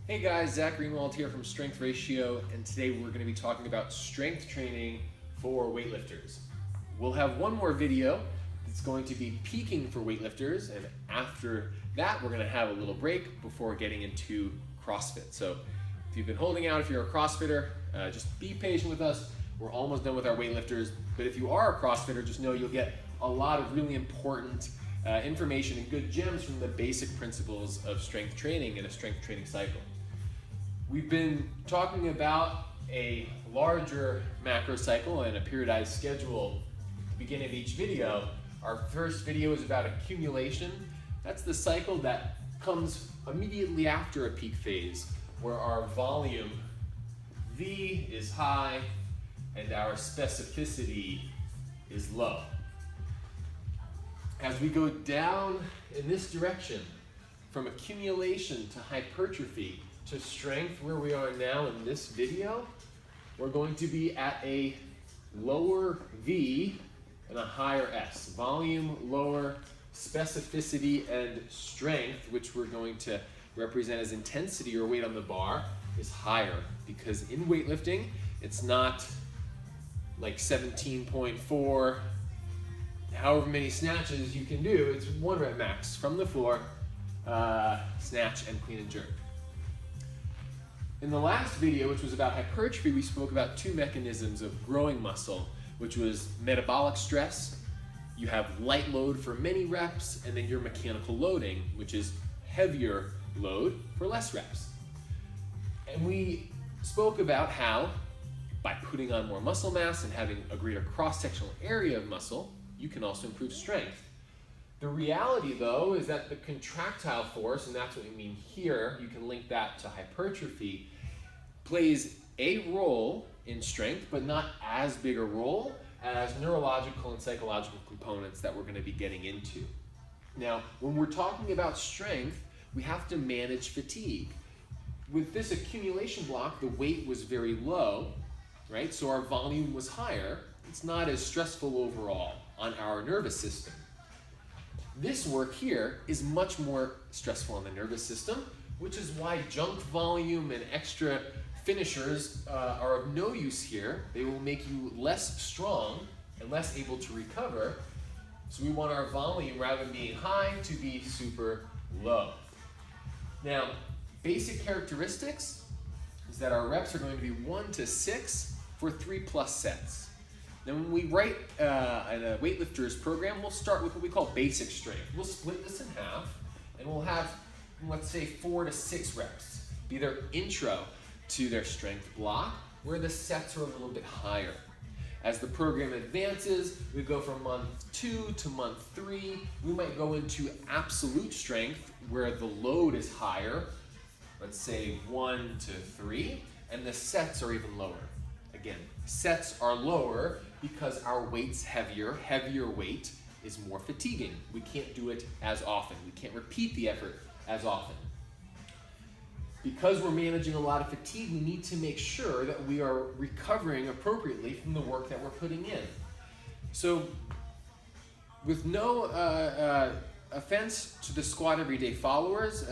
Hey guys, Zach Greenwald here from Strength Ratio, and today we're going to be talking about strength training for weightlifters. We'll have one more video that's going to be peaking for weightlifters, and after that we're going to have a little break before getting into CrossFit. So if you've been holding out, if you're a CrossFitter, just be patient with us. We're almost done with our weightlifters, but if you are a CrossFitter, just know you'll get a lot of really important information and good gems from the basic principles of strength training in a strength training cycle. We've been talking about a larger macrocycle and a periodized schedule at the beginning of each video. Our first video is about accumulation. That's the cycle that comes immediately after a peak phase, where our volume V is high and our specificity is low. As we go down in this direction, from accumulation to hypertrophy to strength, where we are now in this video, we're going to be at a lower V and a higher S. Volume lower, specificity and strength, which we're going to represent as intensity or weight on the bar, is higher, because in weightlifting, it's not like 17.4, however many snatches you can do. It's 1 rep max from the floor, snatch and clean and jerk. In the last video, which was about hypertrophy, we spoke about 2 mechanisms of growing muscle, which was metabolic stress. You have light load for many reps, and then your mechanical loading, which is heavier load for less reps. And we spoke about how by putting on more muscle mass and having a greater cross-sectional area of muscle, you can also improve strength. The reality, though, is that the contractile force, and that's what we mean here, you can link that to hypertrophy, plays a role in strength, but not as big a role as neurological and psychological components that we're going to be getting into. Now, when we're talking about strength, we have to manage fatigue. With this accumulation block, the weight was very low, right? So our volume was higher. It's not as stressful overall on our nervous system. This work here is much more stressful on the nervous system, which is why junk volume and extra finishers are of no use here. They will make you less strong and less able to recover. So we want our volume, rather than being high, to be super low. Now, basic characteristics is that our reps are going to be 1 to 6 for 3+ sets. Now, when we write in a weightlifters program, we'll start with what we call basic strength. We'll split this in half, and we'll have, let's say, 4 to 6 reps, be their intro to their strength block, where the sets are a little bit higher. As the program advances, we go from month 2 to month 3. We might go into absolute strength, where the load is higher, let's say 1 to 3, and the sets are even lower. Again, sets are lower because our weight's heavier. Heavier weight is more fatiguing. We can't do it as often. We can't repeat the effort as often. Because we're managing a lot of fatigue, we need to make sure that we are recovering appropriately from the work that we're putting in. So, with no offense to the Squat Everyday followers,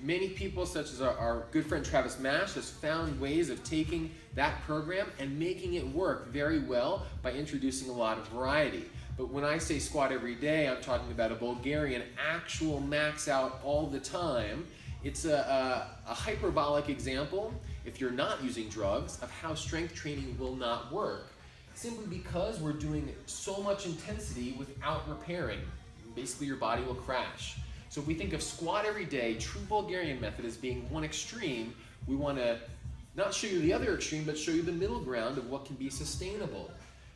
many people, such as our good friend Travis Mash, has found ways of taking that program and making it work very well by introducing a lot of variety. But when I say squat every day, I'm talking about a Bulgarian actual max out all the time. It's a hyperbolic example, if you're not using drugs, of how strength training will not work, simply because we're doing so much intensity without repairing. Basically, your body will crash. So if we think of squat every day, true Bulgarian method, as being one extreme, we want to not show you the other extreme, but show you the middle ground of what can be sustainable.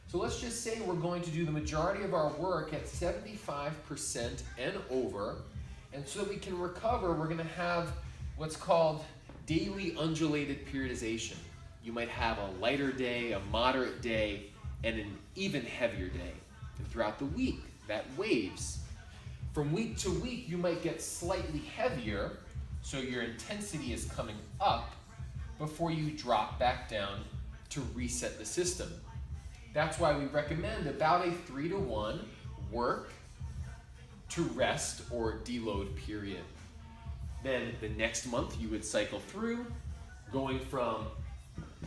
So let's just say we're going to do the majority of our work at 75% and over, and so that we can recover, we're going to have what's called daily undulated periodization. You might have a lighter day, a moderate day, and an even heavier day. And throughout the week, that waves. From week to week, you might get slightly heavier, so your intensity is coming up before you drop back down to reset the system. That's why we recommend about a 3 to 1 work to rest or deload period. Then the next month you would cycle through, going from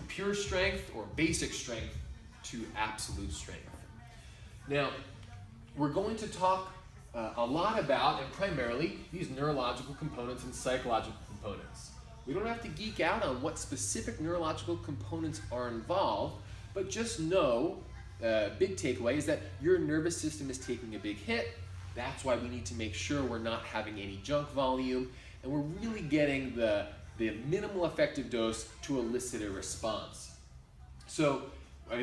pure strength or basic strength to absolute strength. Now, we're going to talk a lot about, and primarily, these neurological components and psychological components. We don't have to geek out on what specific neurological components are involved, but just know, big takeaway is that your nervous system is taking a big hit. That's why we need to make sure we're not having any junk volume, and we're really getting the minimal effective dose to elicit a response. So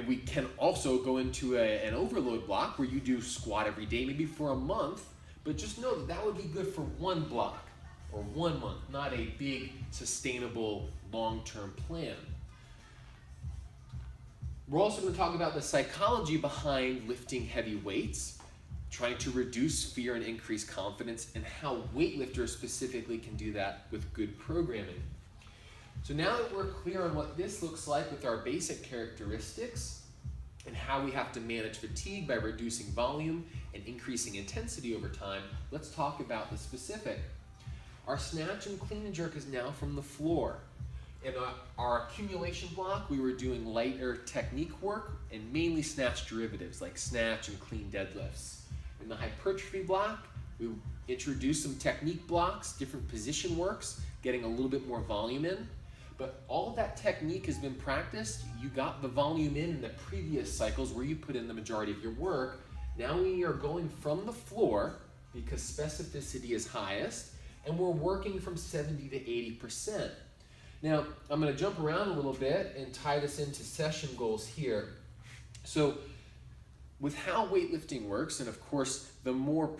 we can also go into an overload block where you do squat every day, maybe for a month, but just know that that would be good for one block or 1 month, not a big, sustainable, long-term plan. We're also going to talk about the psychology behind lifting heavy weights, trying to reduce fear and increase confidence, and how weightlifters specifically can do that with good programming. So now that we're clear on what this looks like with our basic characteristics and how we have to manage fatigue by reducing volume and increasing intensity over time, let's talk about the specific. Our snatch and clean and jerk is now from the floor. In our accumulation block, we were doing lighter technique work and mainly snatch derivatives like snatch and clean deadlifts. In the hypertrophy block, we introduced some technique blocks, different position works, getting a little bit more volume in. But all of that technique has been practiced. You got the volume in the previous cycles where you put in the majority of your work. Now we are going from the floor because specificity is highest, and we're working from 70 to 80%. Now, I'm going to jump around a little bit and tie this into session goals here. So, with how weightlifting works, and of course, the more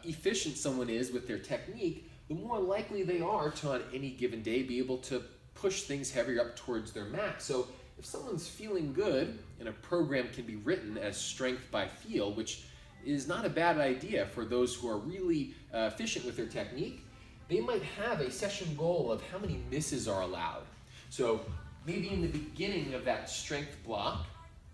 efficient someone is with their technique, the more likely they are to, on any given day, be able to push things heavier up towards their max. So if someone's feeling good, and a program can be written as strength by feel, which is not a bad idea for those who are really efficient with their technique, they might have a session goal of how many misses are allowed. So maybe in the beginning of that strength block,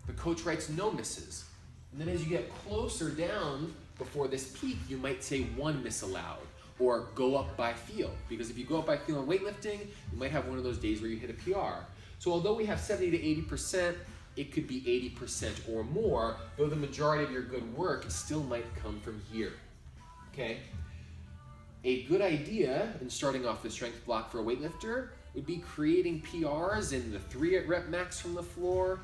the coach writes no misses. And then as you get closer down before this peak, you might say 1 miss allowed, or go up by feel. Because if you go up by feel in weightlifting, you might have one of those days where you hit a PR. So although we have 70 to 80%, it could be 80% or more, though the majority of your good work still might come from here, okay? A good idea in starting off the strength block for a weightlifter would be creating PRs in the 3 rep max from the floor,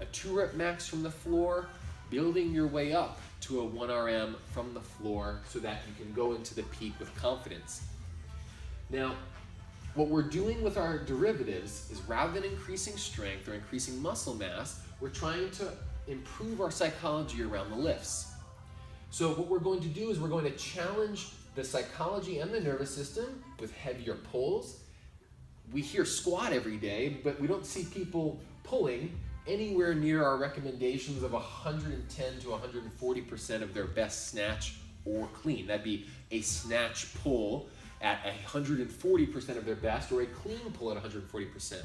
a 2 rep max from the floor, building your way up to a 1 RM from the floor so that you can go into the peak with confidence. Now, what we're doing with our derivatives is rather than increasing strength or increasing muscle mass, we're trying to improve our psychology around the lifts. So what we're going to do is we're going to challenge the psychology and the nervous system with heavier pulls. We hear squat every day, but we don't see people pulling anywhere near our recommendations of 110 to 140% of their best snatch or clean. That'd be a snatch pull at 140% of their best, or a clean pull at 140%.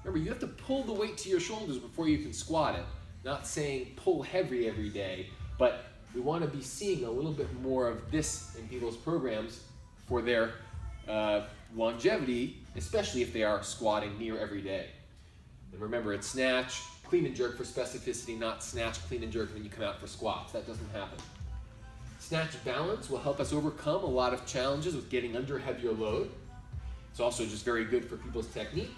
Remember, you have to pull the weight to your shoulders before you can squat it. Not saying pull heavy every day, but we want to be seeing a little bit more of this in people's programs for their longevity, especially if they are squatting near every day. And remember, it's snatch, clean and jerk for specificity, not snatch, clean and jerk when you come out for squats. That doesn't happen. Snatch balance will help us overcome a lot of challenges with getting under heavier load. It's also just very good for people's technique.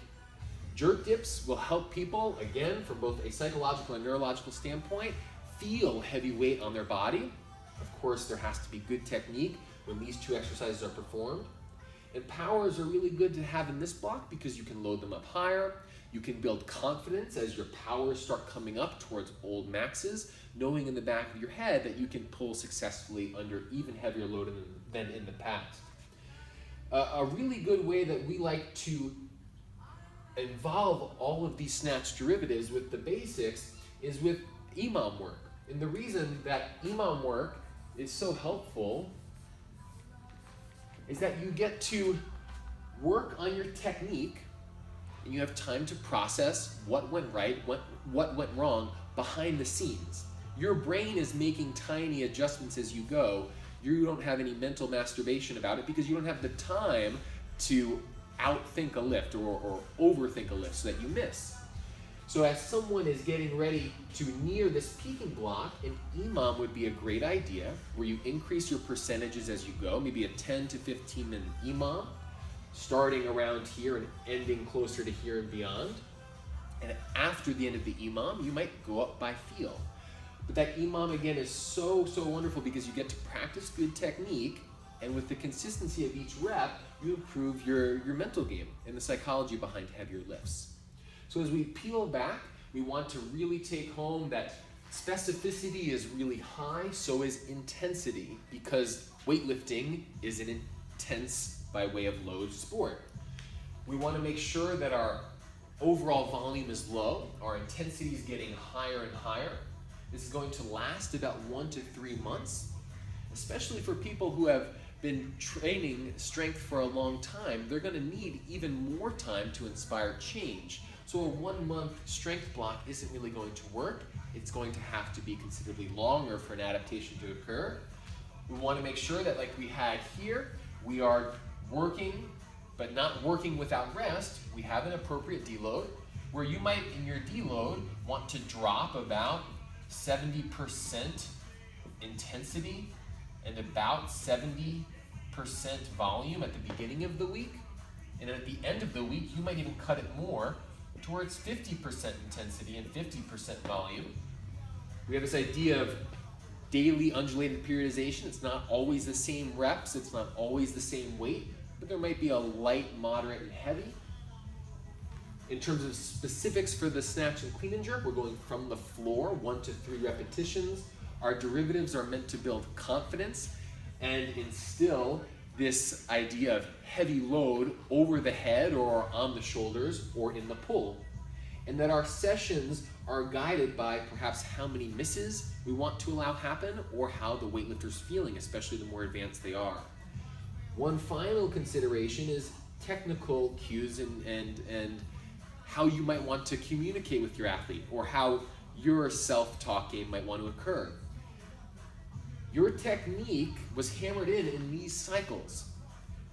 Jerk dips will help people, again, from both a psychological and neurological standpoint, feel heavy weight on their body. Of course, there has to be good technique when these 2 exercises are performed. And powers are really good to have in this block because you can load them up higher. You can build confidence as your powers start coming up towards old maxes, knowing in the back of your head that you can pull successfully under even heavier load than in the past. A really good way that we like to involve all of these snatch derivatives with the basics is with EMOM work. And the reason that EMOM work is so helpful is that you get to work on your technique and you have time to process what went right, what went wrong behind the scenes. Your brain is making tiny adjustments as you go. You don't have any mental masturbation about it because you don't have the time to outthink a lift or overthink a lift so that you miss. So as someone is getting ready to near this peaking block, an EMOM would be a great idea where you increase your percentages as you go, maybe a 10 to 15 minute EMOM, starting around here and ending closer to here and beyond. And after the end of the EMOM, you might go up by feel. But that EMOM again is so wonderful because you get to practice good technique, and with the consistency of each rep, you improve your mental game and the psychology behind heavier lifts. So as we peel back, we want to really take home that specificity is really high, so is intensity, because weightlifting is an intense by way of load sport. We want to make sure that our overall volume is low, our intensity is getting higher and higher. This is going to last about 1 to 3 months, especially for people who have been training strength for a long time. They're going to need even more time to inspire change. So a 1 month strength block isn't really going to work. It's going to have to be considerably longer for an adaptation to occur. We want to make sure that, like we had here, we are working, but not working without rest. We have an appropriate deload, where you might, in your deload, want to drop about 70% intensity and about 70% volume at the beginning of the week. And at the end of the week, you might even cut it more towards 50% intensity and 50% volume. We have this idea of daily undulated periodization. It's not always the same reps, it's not always the same weight, but there might be a light, moderate, and heavy. In terms of specifics for the snatch and clean and jerk, we're going from the floor, 1 to 3 repetitions. Our derivatives are meant to build confidence and instill this idea of heavy load over the head or on the shoulders or in the pull. And that our sessions are guided by perhaps how many misses we want to allow happen or how the weightlifter's feeling, especially the more advanced they are. One final consideration is technical cues and how you might want to communicate with your athlete or how your self-talk game might want to occur. Your technique was hammered in these cycles.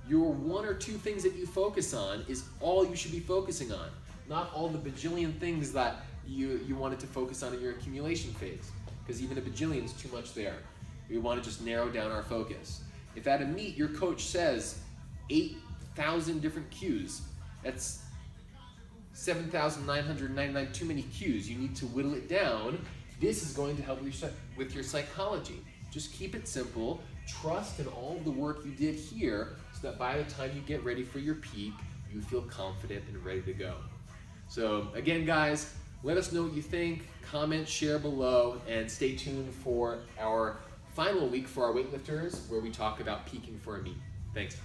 Your 1 or 2 things that you focus on is all you should be focusing on, not all the bajillion things that you wanted to focus on in your accumulation phase, because even a bajillion is too much there. We want to just narrow down our focus. If at a meet your coach says 8,000 different cues, that's 7,999 too many cues. You need to whittle it down. This is going to help you with your psychology. Just keep it simple. Trust in all the work you did here so that by the time you get ready for your peak, you feel confident and ready to go. So again, guys, let us know what you think. Comment, share below, and stay tuned for our final week for our weightlifters where we talk about peaking for a meet. Thanks.